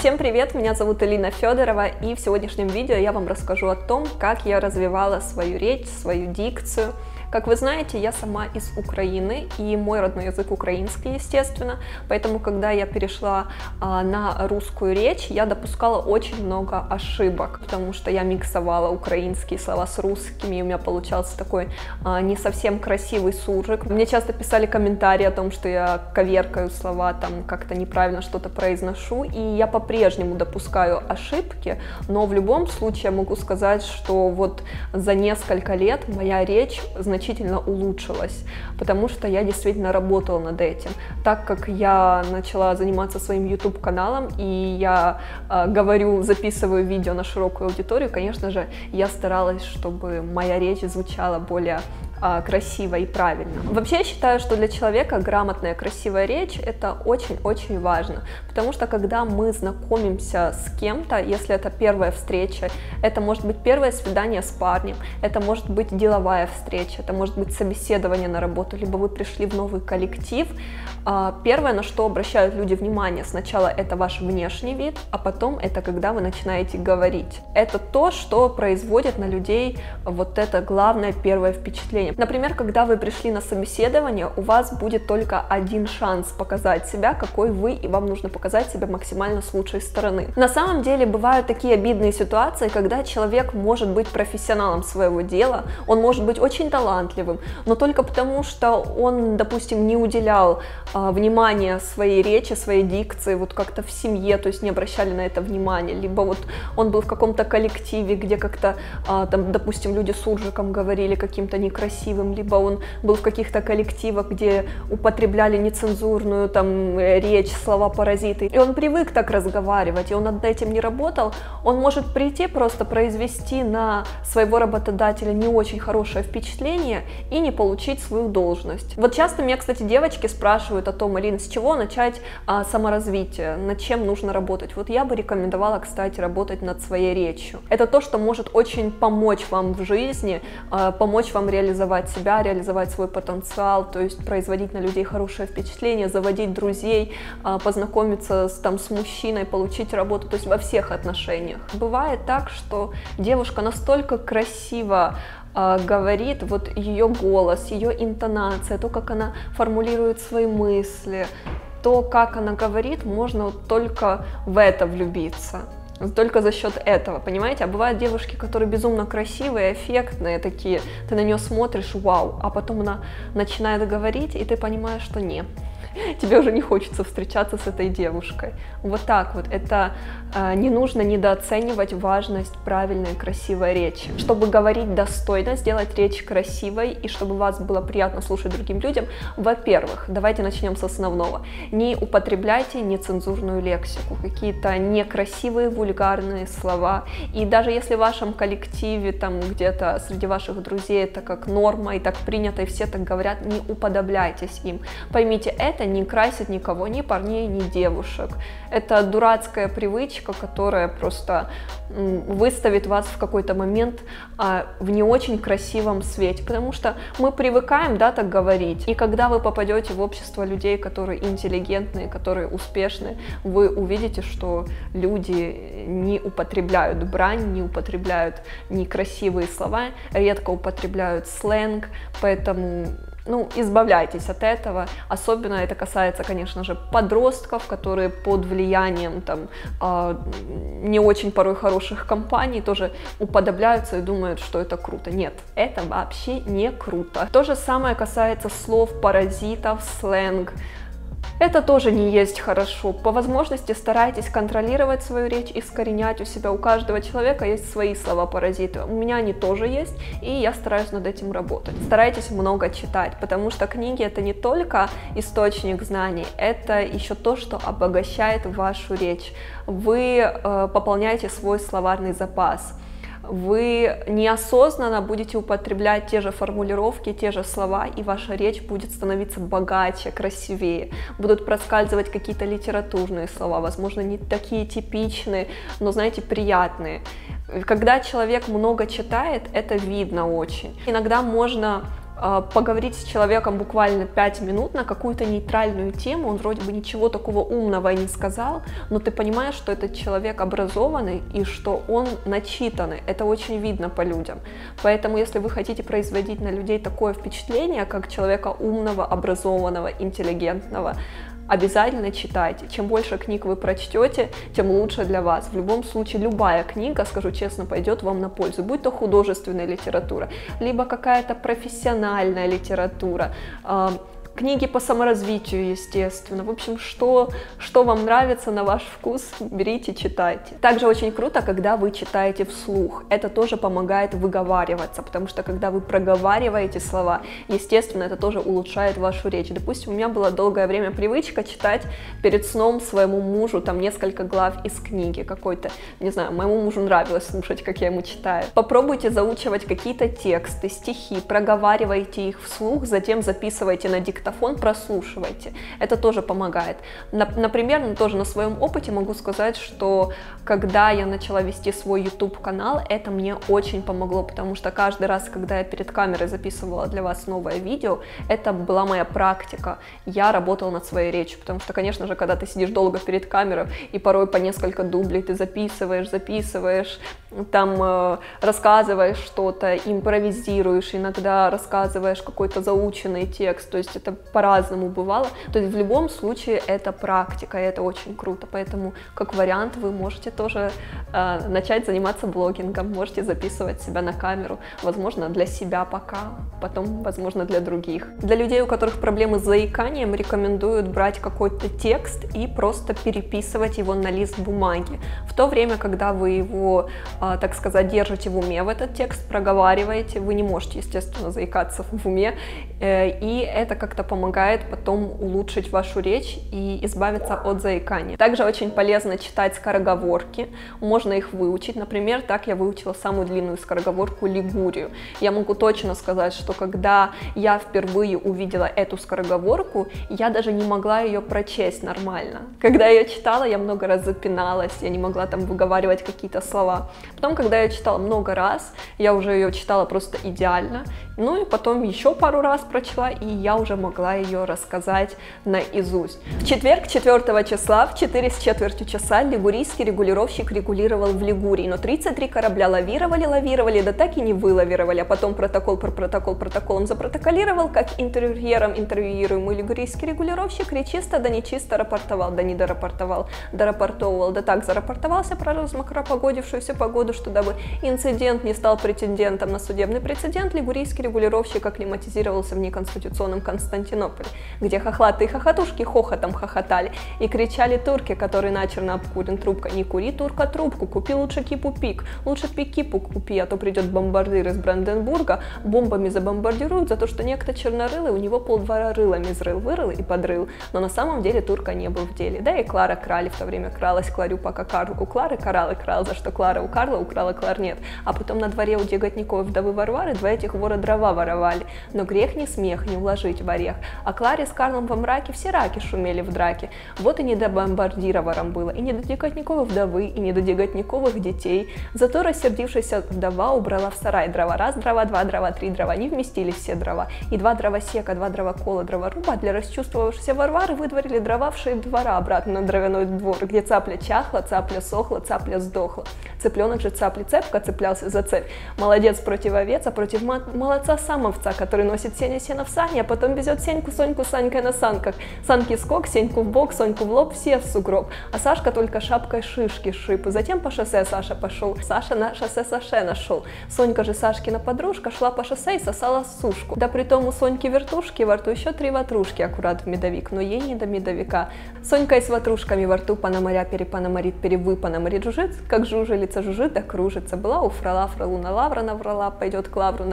Всем привет, меня зовут Элина Федорова, и в сегодняшнем видео я вам расскажу о том, как я развивала свою речь, свою дикцию. Как вы знаете, я сама из Украины, и мой родной язык украинский, естественно, поэтому, когда я перешла на русскую речь, я допускала очень много ошибок, потому что я миксовала украинские слова с русскими, и у меня получался такой не совсем красивый суржик. Мне часто писали комментарии о том, что я коверкаю слова, там как-то неправильно что-то произношу, и я по-прежнему допускаю ошибки, но в любом случае я могу сказать, что вот за несколько лет моя речь значительно улучшилась, потому что я действительно работала над этим. Так как я начала заниматься своим YouTube-каналом, и я записываю видео на широкую аудиторию, конечно же, я старалась, чтобы моя речь звучала более красиво и правильно. Вообще я считаю, что для человека грамотная, красивая речь — это очень-очень важно, потому что когда мы знакомимся с кем-то, если это первая встреча, это может быть первое свидание с парнем, это может быть деловая встреча, это может быть собеседование на работу, либо вы пришли в новый коллектив, первое, на что обращают люди внимание, сначала это ваш внешний вид, а потом это когда вы начинаете говорить. Это то, что производит на людей вот это главное первое впечатление. Например, когда вы пришли на собеседование, у вас будет только один шанс показать себя, какой вы, и вам нужно показать себя максимально с лучшей стороны. На самом деле бывают такие обидные ситуации, когда человек может быть профессионалом своего дела, он может быть очень талантливым, но только потому, что он, допустим, не уделял внимания своей речи, своей дикции, вот как-то в семье, то есть не обращали на это внимания, либо вот он был в каком-то коллективе, где как-то, там, допустим, люди с суржиком говорили каким-то некрасивым, либо он был в каких-то коллективах, где употребляли нецензурную там речь, слова-паразиты, и он привык так разговаривать, и он над этим не работал, он может прийти просто произвести на своего работодателя не очень хорошее впечатление и не получить свою должность. Вот часто меня, кстати, девочки спрашивают о том, Алина, с чего начать саморазвитие, над чем нужно работать. Вот я бы рекомендовала, кстати, работать над своей речью. Это то, что может очень помочь вам в жизни, помочь вам реализовать себя, реализовать свой потенциал, то есть производить на людей хорошее впечатление, заводить друзей, познакомиться с мужчиной, получить работу, то есть во всех отношениях. Бывает так, что девушка настолько красиво говорит, вот ее голос, ее интонация, то, как она формулирует свои мысли, то, как она говорит, можно вот только в это влюбиться. Только за счет этого, понимаете? А бывают девушки, которые безумно красивые, эффектные такие, ты на нее смотришь, вау, а потом она начинает говорить, и ты понимаешь, что нет, тебе уже не хочется встречаться с этой девушкой. Вот так вот. Это не нужно недооценивать важность правильной, красивой речи. Чтобы говорить достойно, сделать речь красивой, и чтобы вас было приятно слушать другим людям, во-первых, давайте начнем с основного. Не употребляйте нецензурную лексику, какие-то некрасивые, вульгарные слова. И даже если в вашем коллективе, там где-то среди ваших друзей это как норма и так принято, и все так говорят, не уподобляйтесь им. Поймите, это не красит никого, ни парней, ни девушек. Это дурацкая привычка, которая просто выставит вас в какой-то момент в не очень красивом свете, потому что мы привыкаем, да, так говорить, и когда вы попадете в общество людей, которые интеллигентные, которые успешные, вы увидите, что люди не употребляют брань, не употребляют некрасивые слова, редко употребляют сленг, поэтому избавляйтесь от этого. Особенно это касается, конечно же, подростков, которые под влиянием не очень порой хороших компаний тоже уподобляются и думают, что это круто. Нет, это вообще не круто. То же самое касается слов, паразитов, сленг. Это тоже не есть хорошо. По возможности старайтесь контролировать свою речь, искоренять у себя. У каждого человека есть свои слова-паразиты. У меня они тоже есть, и я стараюсь над этим работать. Старайтесь много читать, потому что книги — это не только источник знаний, это еще то, что обогащает вашу речь. Вы пополняете свой словарный запас. Вы неосознанно будете употреблять те же формулировки, те же слова, и ваша речь будет становиться богаче, красивее. Будут проскальзывать какие-то литературные слова, возможно, не такие типичные, но, знаете, приятные. Когда человек много читает, это видно очень. Иногда можно поговорить с человеком буквально 5 минут на какую-то нейтральную тему, он вроде бы ничего такого умного и не сказал, но ты понимаешь, что этот человек образованный и что он начитанный, это очень видно по людям. Поэтому, если вы хотите производить на людей такое впечатление, как человека умного, образованного, интеллигентного, обязательно читайте. Чем больше книг вы прочтете, тем лучше для вас. В любом случае, любая книга, скажу честно, пойдет вам на пользу. Будь то художественная литература, либо какая-то профессиональная литература, книги по саморазвитию, естественно. В общем, что вам нравится на ваш вкус, берите, читайте. Также очень круто, когда вы читаете вслух. Это тоже помогает выговариваться, потому что когда вы проговариваете слова, естественно, это тоже улучшает вашу речь. Допустим, у меня была долгое время привычка читать перед сном своему мужу там несколько глав из книги какой-то. Не знаю, моему мужу нравилось слушать, как я ему читаю. Попробуйте заучивать какие-то тексты, стихи, проговаривайте их вслух, затем записывайте на диктофон, прослушивайте. Это тоже помогает. Например, тоже на своем опыте могу сказать, что когда я начала вести свой YouTube-канал, это мне очень помогло, потому что каждый раз, когда я перед камерой записывала для вас новое видео, это была моя практика. Я работала над своей речью, потому что, конечно же, когда ты сидишь долго перед камерой и порой по несколько дублей ты записываешь, там рассказываешь что-то, импровизируешь, иногда рассказываешь какой-то заученный текст, то есть это по-разному бывало, то есть в любом случае это практика, и это очень круто, поэтому как вариант вы можете тоже начать заниматься блогингом, можете записывать себя на камеру, возможно для себя пока, потом возможно для других. Для людей, у которых проблемы с заиканием, рекомендуют брать какой-то текст и просто переписывать его на лист бумаги. В то время, когда вы его, так сказать, держите в уме в этот текст, проговариваете, вы не можете, естественно, заикаться в уме, и это как-то помогает потом улучшить вашу речь и избавиться от заикания. Также очень полезно читать скороговорки, можно их выучить. Например, так я выучила самую длинную скороговорку «Лигурию». Я могу точно сказать, что когда я впервые увидела эту скороговорку, я даже не могла ее прочесть нормально. Когда я ее читала, я много раз запиналась, я не могла там выговаривать какие-то слова. Потом, когда я читала много раз, я уже ее читала просто идеально. Ну и потом еще пару раз прочла, и я уже могла ее рассказать наизусть. В четверг, 4 числа, в 4 часа лигурийский регулировщик регулировал в Лигурии, но 33 корабля лавировали, да так и не вылавировали, а потом протоколом запротоколировал, как интервьюируемый лигурийский регулировщик речисто да нечисто рапортовал, да не дорапортовывал, да так зарапортовался про размокропогодившуюся погоду, что дабы инцидент не стал претендентом на судебный прецедент, лигурийский регулировщик акклиматизировался в неконституционном Константинополе, где хохлаты и хохотушки хохотом хохотали и кричали турки, которые начерно обкурен трубка: не кури, турка, трубку, купи лучше кипу-пик, лучше пик-кипу купи, а то придет бомбардир из Бранденбурга, бомбами забомбардируют за то, что некто чернорылый у него полдвора рылами вырыл и подрыл, но на самом деле турка не был в деле. Да и Клара крали в то время кралась Кларю, пока Карл у Клары карал и крал, за что Клара у Карла украла кларнет, а потом на дворе у Деготниковой вдовы Варвары два этих вора дрова воровали, но грех не смех не уложить в орех, а Кларе с Карлом во мраке все раки шумели в драке. Вот и не до бомбардированным было, и не до Деготниковой вдовы, и не до Деготниковых детей. Зато рассердившаяся вдова убрала в сарай дрова раз, дрова два, дрова три, дрова не вместились все дрова, и два дровосека, два дровокола, дроворуба для расчувствовавшейся Варвары выдворили дрова в шею двора обратно на дровяной двор, где цапля чахла, цапля сохла, цапля сдохла. Цыпленок же цапли цепко цеплялся за цепь. Молодец против овец, а против молодца сам овца, который носит сено в сани, а потом везет Сеньку, Соньку с Санькой на санках. Санки скок, Сеньку в бок, Соньку в лоб, все в сугроб. А Сашка только шапкой шишки шип. Затем по шоссе Саша пошел. Саша на шоссе Саше нашел. Сонька же Сашкина подружка шла по шоссе и сосала сушку. Да притом у Соньки вертушки во рту еще 3 ватрушки аккурат в медовик, но ей не до медовика. Сонька и с ватрушками во рту пономаря перепономарит, перевыпономарит, жужжит, как жужелица жужжит да кружится. Была у фрала фралуна лавра наврала, пойдет к лавру,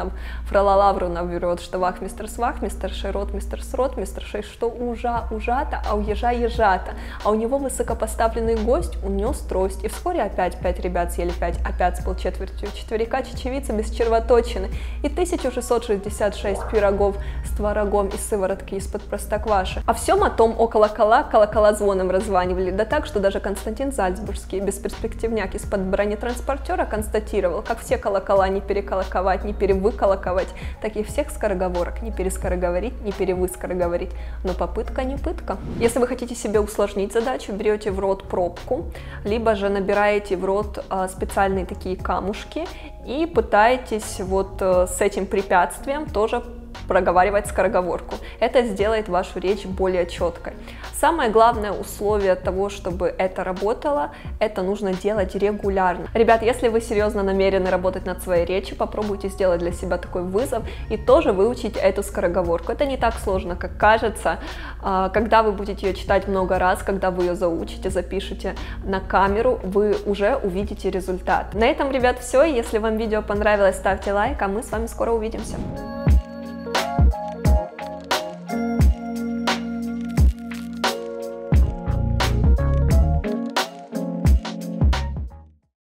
фрала лавру наврет, что вахмистр с вахмистр, широт мистер Срот, мистер 6, что ужата, а уезжай ежата. А у него высокопоставленный гость унес трость. И вскоре опять 5 ребят съели 5, опять с полчетвертью четверика чечевица без червоточины. И 1666 пирогов с творогом и сыворотки из-под простокваши. А всем о том около колокола звоном раззванивали. Да так, что даже Константин Зальцбургский, бесперспективняк из-под бронетранспортера, констатировал, как все колокола не переколоковать, не перевыколоковать, так и всех скороговорок не перескороговорить, не перевыскороговорить. Но попытка не пытка. Если вы хотите себе усложнить задачу, берете в рот пробку, либо же набираете в рот специальные такие камушки и пытаетесь вот с этим препятствием тоже проговаривать скороговорку. Это сделает вашу речь более четкой. Самое главное условие того, чтобы это работало, это нужно делать регулярно. Ребят, если вы серьезно намерены работать над своей речью, попробуйте сделать для себя такой вызов и тоже выучить эту скороговорку. Это не так сложно, как кажется. Когда вы будете ее читать много раз, когда вы ее заучите, запишите на камеру, вы уже увидите результат. На этом, ребят, все. Если вам видео понравилось, ставьте лайк, а мы с вами скоро увидимся.